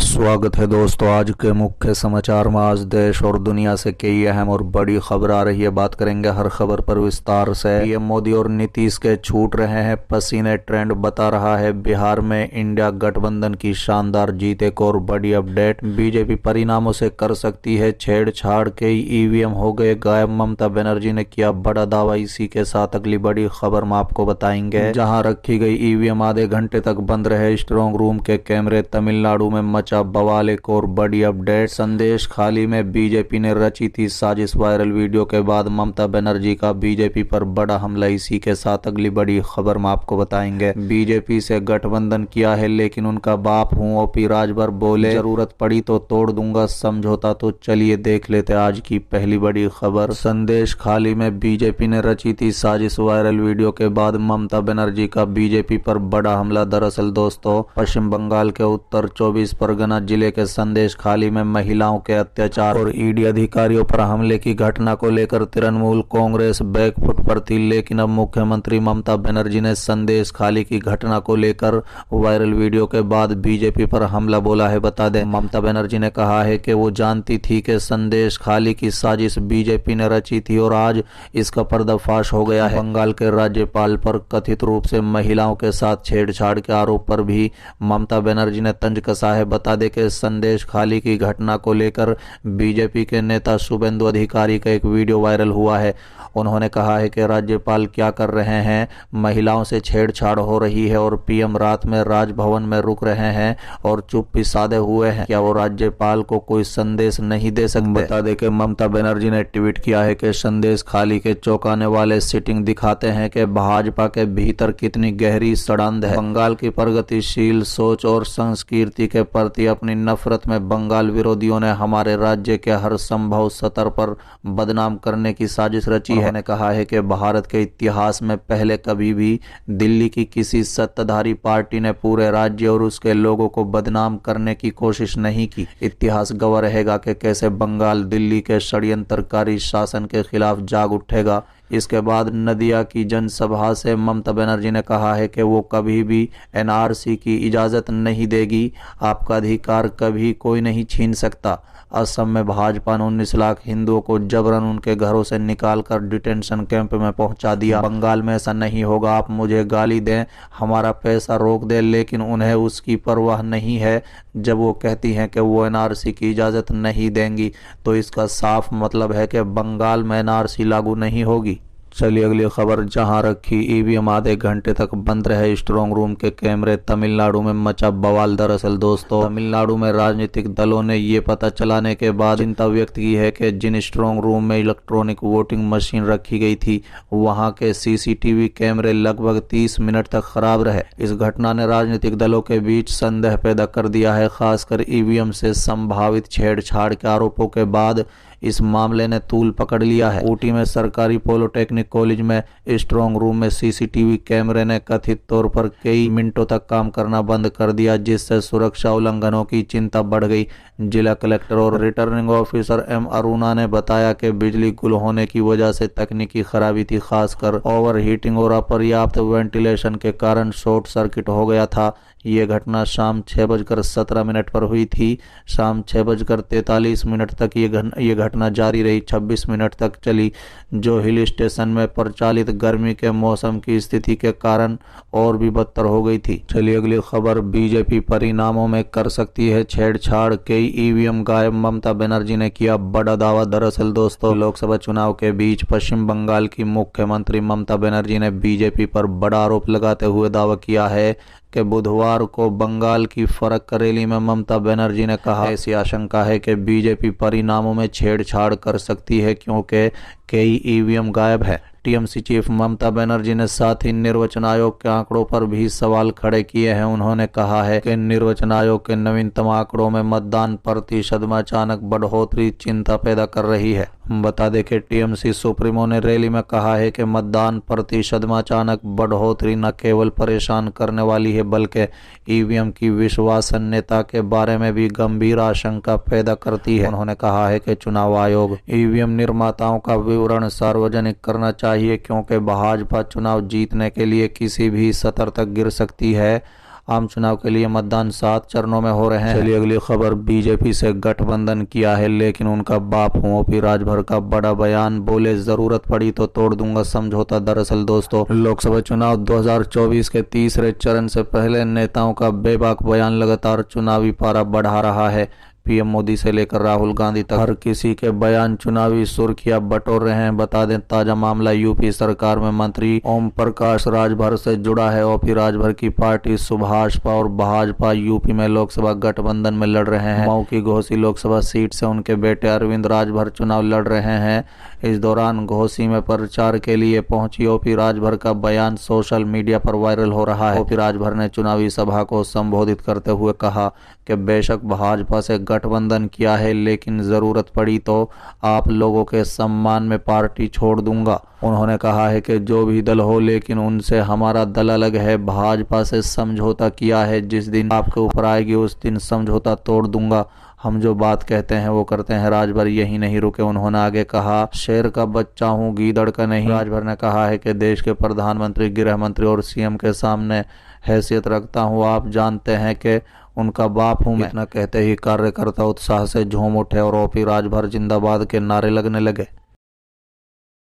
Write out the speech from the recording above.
स्वागत है दोस्तों। आज के मुख्य समाचार में आज देश और दुनिया से कई अहम और बड़ी खबर आ रही है। बात करेंगे हर खबर पर विस्तार से। पीएम मोदी और नीतीश के छूट रहे हैं पसीने, ट्रेंड बता रहा है बिहार में इंडिया गठबंधन की शानदार जीत। एक और बड़ी अपडेट, बीजेपी परिणामों से कर सकती है छेड़छाड़, कई ईवीएम हो गए गायब, ममता बनर्जी ने किया बड़ा दावा। इसी के साथ अगली बड़ी खबर में आपको बताएंगे, जहां रखी गई ईवीएम आधे घंटे तक बंद रहे स्ट्रांग रूम के कैमरे, तमिलनाडु में मचा बवाल। एक और बड़ी अपडेट, संदेश खाली में बीजेपी ने रची थी साजिश, वायरल वीडियो के बाद ममता बनर्जी का बीजेपी पर बड़ा हमला। इसी के साथ अगली बड़ी खबर में आपको बताएंगे, बीजेपी से गठबंधन किया है लेकिन उनका बाप हूं। ओपी राजभर बोले जरूरत पड़ी तो तोड़ दूंगा समझौता। तो चलिए देख लेते आज की पहली बड़ी खबर। संदेश खाली में बीजेपी ने रची थी साजिश, वायरल वीडियो के बाद ममता बनर्जी का बीजेपी पर बड़ा हमला। दरअसल दोस्तों, पश्चिम बंगाल के उत्तर 24 परगना जिले के संदेश खाली में महिलाओं के अत्याचार और ईडी अधिकारियों पर हमले की घटना को लेकर तृणमूल कांग्रेस बैकफुट पर थी। लेकिन अब मुख्यमंत्री ममता बनर्जी ने संदेश खाली की घटना को लेकर वायरल वीडियो के बाद बीजेपी पर हमला बोला है। बता दें, ममता बनर्जी ने कहा है कि वो जानती थी कि संदेश खाली की साजिश बीजेपी ने रची थी और आज इसका पर्दाफाश हो गया है। बंगाल के राज्यपाल पर कथित रूप से महिलाओं के साथ छेड़छाड़ के आरोप पर भी ममता बनर्जी ने तंज कसा है। बता दें कि संदेश खाली की घटना को लेकर बीजेपी के नेता शुभेंदु अधिकारी का एक वीडियो वायरल हुआ है। उन्होंने कहा है कि राज्यपाल क्या कर रहे हैं, महिलाओं से छेड़छाड़ हो रही है और पीएम रात में राजभवन में रुक रहे हैं और चुप्पी साधे हुए हैं। क्या वो राज्यपाल को कोई संदेश नहीं दे सकते? बता दें कि ममता बनर्जी ने ट्वीट किया है कि संदेश खाली के चौंकाने वाले सिटिंग दिखाते हैं कि भाजपा के भीतर कितनी गहरी सड़ंध है। बंगाल की प्रगतिशील सोच और संस्कृति के प्रति अपनी नफरत में बंगाल विरोधियों ने हमारे राज्य के हर संभव स्तर पर बदनाम करने की साजिश रची है। उन्होंने कहा है कि भारत के इतिहास में पहले कभी भी दिल्ली की किसी सत्ताधारी पार्टी ने पूरे राज्य और उसके लोगों को बदनाम करने की कोशिश नहीं की। इतिहास गवाह रहेगा कि कैसे बंगाल दिल्ली के षड्यंत्रकारी शासन के खिलाफ जाग उठेगा। इसके बाद नदिया की जनसभा से ममता बनर्जी ने कहा है कि वो कभी भी एनआरसी की इजाज़त नहीं देगी। आपका अधिकार कभी कोई नहीं छीन सकता। असम में भाजपा ने 19 लाख हिंदुओं को जबरन उनके घरों से निकालकर डिटेंशन कैंप में पहुंचा दिया। बंगाल में ऐसा नहीं होगा। आप मुझे गाली दें, हमारा पैसा रोक दें, लेकिन उन्हें उसकी परवाह नहीं है। जब वो कहती हैं कि वो एनआरसी की इजाज़त नहीं देंगी तो इसका साफ मतलब है कि बंगाल में एनआरसी लागू नहीं होगी। चलिए अगली खबर, जहां रखी ईवीएम आधे घंटे तक बंद रहे स्ट्रांग रूम के कैमरे, तमिलनाडु में मचा बवाल। दरअसल दोस्तों, तमिलनाडु में राजनीतिक दलों ने ये पता चलाने के बाद चिंता व्यक्त की है कि जिन स्ट्रांग रूम में इलेक्ट्रॉनिक वोटिंग मशीन रखी गई थी वहां के सीसीटीवी कैमरे लगभग 30 मिनट तक खराब रहे। इस घटना ने राजनीतिक दलों के बीच संदेह पैदा कर दिया है, खासकर ईवीएम से संभावित छेड़छाड़ के आरोपों के बाद इस मामले ने तूल पकड़ लिया है। ऊटी में सरकारी पॉलिटेक्निक कॉलेज में स्ट्रांग रूम में सीसीटीवी कैमरे ने कथित तौर पर कई मिनटों तक काम करना बंद कर दिया, जिससे सुरक्षा उल्लंघनों की चिंता बढ़ गई। जिला कलेक्टर और रिटर्निंग ऑफिसर एम अरुणा ने बताया कि बिजली गुल होने की वजह से तकनीकी खराबी थी, खासकर ओवरहीटिंग और अपर्याप्त वेंटिलेशन के कारण शॉर्ट सर्किट हो गया था। ये घटना शाम 6:17 पर हुई थी। शाम 6:43 तक ये घटना जारी रही, 26 मिनट तक चली, जो हिल स्टेशन में प्रचलित गर्मी के मौसम की स्थिति के कारण और भी बदतर हो गई थी। चलिए अगली खबर, बीजेपी परिणामों में कर सकती है छेड़छाड़, कई ईवीएम गायब, ममता बनर्जी ने किया बड़ा दावा। दरअसल दोस्तों, लोकसभा चुनाव के बीच पश्चिम बंगाल की मुख्यमंत्री ममता बनर्जी ने बीजेपी पर बड़ा आरोप लगाते हुए दावा किया है कि बुधवार को बंगाल की फरक्का रैली में ममता बनर्जी ने कहा ऐसी आशंका है कि बीजेपी परिणामों में छेड़छाड़ कर सकती है क्योंकि कई ईवीएम गायब है। टीएमसी चीफ ममता बनर्जी ने साथ ही निर्वाचन आयोग के आंकड़ों पर भी सवाल खड़े किए हैं। उन्होंने कहा है कि निर्वाचन आयोग के नवीनतम आंकड़ों में मतदान प्रतिशत में अचानक बढ़ोतरी चिंता पैदा कर रही है। बता दें कि टीएमसी सुप्रीमो ने रैली में कहा है कि मतदान प्रतिशत में अचानक बढ़ोतरी न केवल परेशान करने वाली है बल्कि ईवीएम की विश्वसनीयता के बारे में भी गंभीर आशंका पैदा करती है। उन्होंने कहा है कि चुनाव आयोग ईवीएम निर्माताओं का विवरण सार्वजनिक करना चाहिए क्योंकि भाजपा चुनाव जीतने के लिए किसी भी स्तर तक गिर सकती है। आम चुनाव के लिए मतदान 7 चरणों में हो रहे हैं। चलिए अगली खबर, बीजेपी से गठबंधन किया है लेकिन उनका बाप हूं, ओपी राजभर का बड़ा बयान, बोले जरूरत पड़ी तो तोड़ दूंगा समझौता। दरअसल दोस्तों, लोकसभा चुनाव 2024 के तीसरे चरण से पहले नेताओं का बेबाक बयान लगातार चुनावी पारा बढ़ा रहा है। पीएम मोदी से लेकर राहुल गांधी तक हर किसी के बयान चुनावी सुर्खियां बटोर रहे हैं। बता दें, ताजा मामला यूपी सरकार में मंत्री ओम प्रकाश राजभर से जुड़ा है। ओपी राजभर की पार्टी सुभाषपा और भाजपा यूपी में लोकसभा गठबंधन में लड़ रहे हैं। मऊ की घोसी लोकसभा सीट से उनके बेटे अरविंद राजभर चुनाव लड़ रहे हैं। इस दौरान घोसी में प्रचार के लिए पहुंची ओपी राजभर का बयान सोशल मीडिया पर वायरल हो रहा है। ओपी राजभर ने चुनावी सभा को संबोधित करते हुए कहा कि बेशक भाजपा से गठबंधन किया है लेकिन जरूरत पड़ी तो आप लोगों के सम्मान में पार्टी छोड़ दूंगा। उन्होंने कहा है कि जो भी दल हो लेकिन उनसे हमारा दल अलग है। भाजपा से समझौता किया है, जिस दिन आपके ऊपर आएगी उस दिन समझौता तोड़ दूंगा। हम जो बात कहते हैं वो करते हैं। राजभर यही नहीं रुके, उन्होंने आगे कहा, शेर का बच्चा हूँ, गीदड़ का नहीं। राजभर ने कहा है कि देश के प्रधानमंत्री, गृह मंत्री और सीएम के सामने हैसियत रखता हूँ। आप जानते हैं कि उनका बाप हूं मैं। इतना कहते ही कार्यकर्ता उत्साह से झूम उठे और ओपी राजभर जिंदाबाद के नारे लगने लगे।